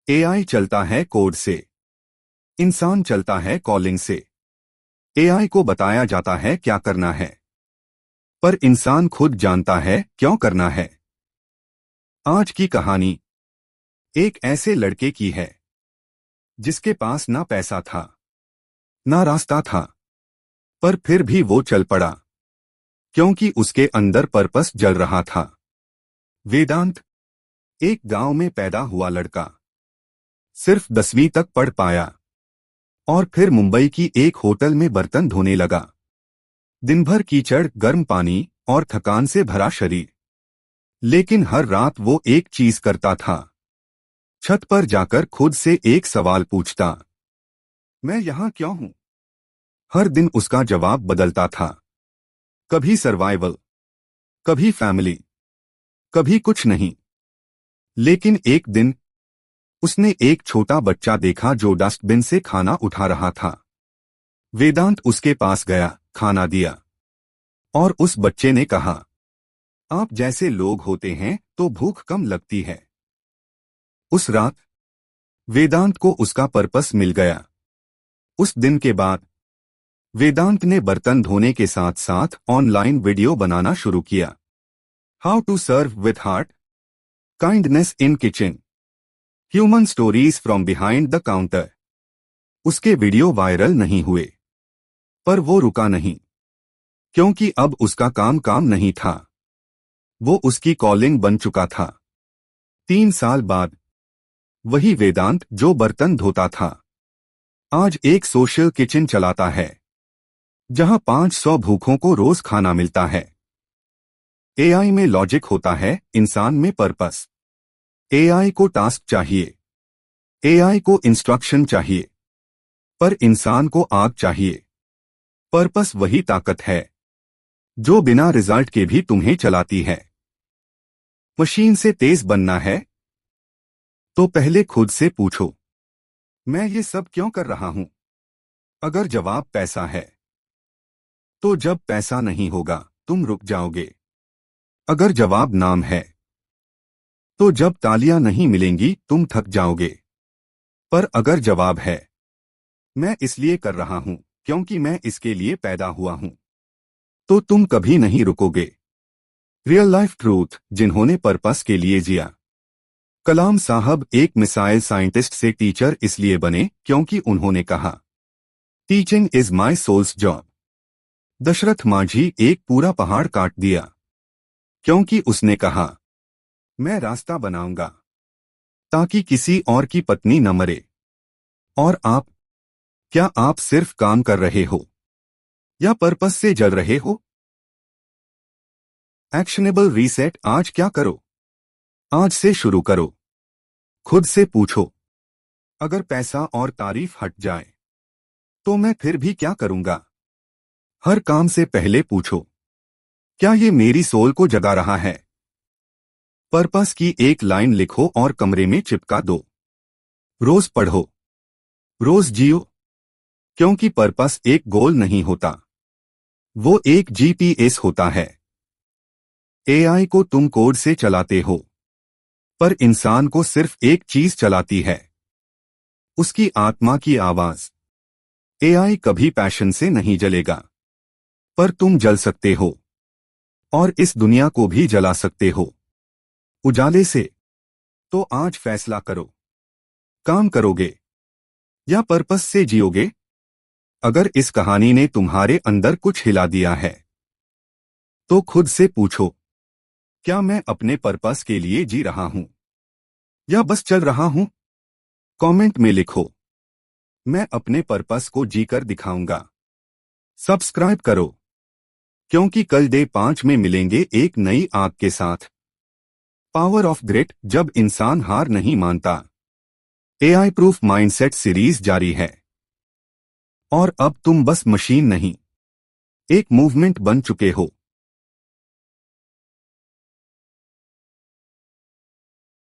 AI चलता है code से, इंसान चलता है कॉलिंग से। एआई को बताया जाता है क्या करना है, पर इंसान खुद जानता है क्यों करना है। आज की कहानी एक ऐसे लड़के की है जिसके पास ना पैसा था ना रास्ता था, पर फिर भी वो चल पड़ा क्योंकि उसके अंदर पर्पस जल रहा था। वेदांत एक गांव में पैदा हुआ लड़का, सिर्फ 10वीं तक पढ़ पाया और फिर मुंबई की एक होटल में बर्तन धोने लगा। दिन भर कीचड़, गर्म पानी और थकान से भरा शरीर, लेकिन हर रात वो एक चीज करता था। छत पर जाकर खुद से एक सवाल पूछता, मैं यहां क्यों हूं? हर दिन उसका जवाब बदलता था, कभी सर्वाइवल, कभी फैमिली, कभी कुछ नहीं। लेकिन एक दिन उसने एक छोटा बच्चा देखा जो डस्टबिन से खाना उठा रहा था। वेदांत उसके पास गया, खाना दिया और उस बच्चे ने कहा, आप जैसे लोग होते हैं तो भूख कम लगती है। उस रात वेदांत को उसका पर्पस मिल गया। उस दिन के बाद वेदांत ने बर्तन धोने के साथ साथ ऑनलाइन वीडियो बनाना शुरू किया। How to serve with heart, kindness in kitchen, human stories from behind the counter. उसके वीडियो वायरल नहीं हुए, पर वो रुका नहीं, क्योंकि अब उसका काम नहीं था, वो उसकी कॉलिंग बन चुका था। 3 साल बाद वही वेदांत जो बर्तन धोता था, आज एक सोशल किचन चलाता है जहां 500 भूखों को रोज खाना मिलता है। एआई में लॉजिक होता है, इंसान में पर्पस। एआई को टास्क चाहिए, एआई को इंस्ट्रक्शन चाहिए, पर इंसान को आग चाहिए। पर्पस वही ताकत है जो बिना रिजल्ट के भी तुम्हें चलाती है। मशीन से तेज बनना है तो पहले खुद से पूछो, मैं ये सब क्यों कर रहा हूं? अगर जवाब पैसा है तो जब पैसा नहीं होगा तुम रुक जाओगे। अगर जवाब नाम है तो जब तालियां नहीं मिलेंगी तुम थक जाओगे। पर अगर जवाब है, मैं इसलिए कर रहा हूं क्योंकि मैं इसके लिए पैदा हुआ हूं, तो तुम कभी नहीं रुकोगे। रियल लाइफ ट्रूथ जिन्होंने पर्पस के लिए जिया। कलाम साहब एक मिसाइल साइंटिस्ट से टीचर इसलिए बने क्योंकि उन्होंने कहा, teaching is my soul's job. Dashrath Manjhi एक पूरा पहाड़ काट दिया क्योंकि उसने कहा, मैं रास्ता बनाऊंगा ताकि किसी और की पत्नी न मरे। और आप, क्या आप सिर्फ काम कर रहे हो या पर्पस से जल रहे हो? एक्शनेबल रीसेट आज क्या करो? आज से शुरू करो। खुद से पूछो, अगर पैसा और तारीफ हट जाए तो मैं फिर भी क्या करूंगा? हर काम से पहले पूछो, क्या ये मेरी सोल को जगा रहा है? पर्पस की एक लाइन लिखो और कमरे में चिपका दो। रोज पढ़ो, रोज जियो, क्योंकि पर्पस एक गोल नहीं होता, वो एक जीपीएस होता है। एआई को तुम कोड से चलाते हो, पर इंसान को सिर्फ एक चीज चलाती है, उसकी आत्मा की आवाज। एआई कभी पैशन से नहीं जलेगा, पर तुम जल सकते हो और इस दुनिया को भी जला सकते हो उजाले से। तो आज फैसला करो, काम करोगे या पर्पस से जियोगे? अगर इस कहानी ने तुम्हारे अंदर कुछ हिला दिया है तो खुद से पूछो, क्या मैं अपने पर्पस के लिए जी रहा हूं या बस चल रहा हूं? कमेंट में लिखो, मैं अपने पर्पस को जीकर दिखाऊंगा। सब्सक्राइब करो, क्योंकि कल डे 5 में मिलेंगे एक नई आग के साथ। पावर ऑफ ग्रिट, जब इंसान हार नहीं मानता। एआई प्रूफ माइंडसेट सीरीज जारी है और अब तुम बस मशीन नहीं, एक मूवमेंट बन चुके हो।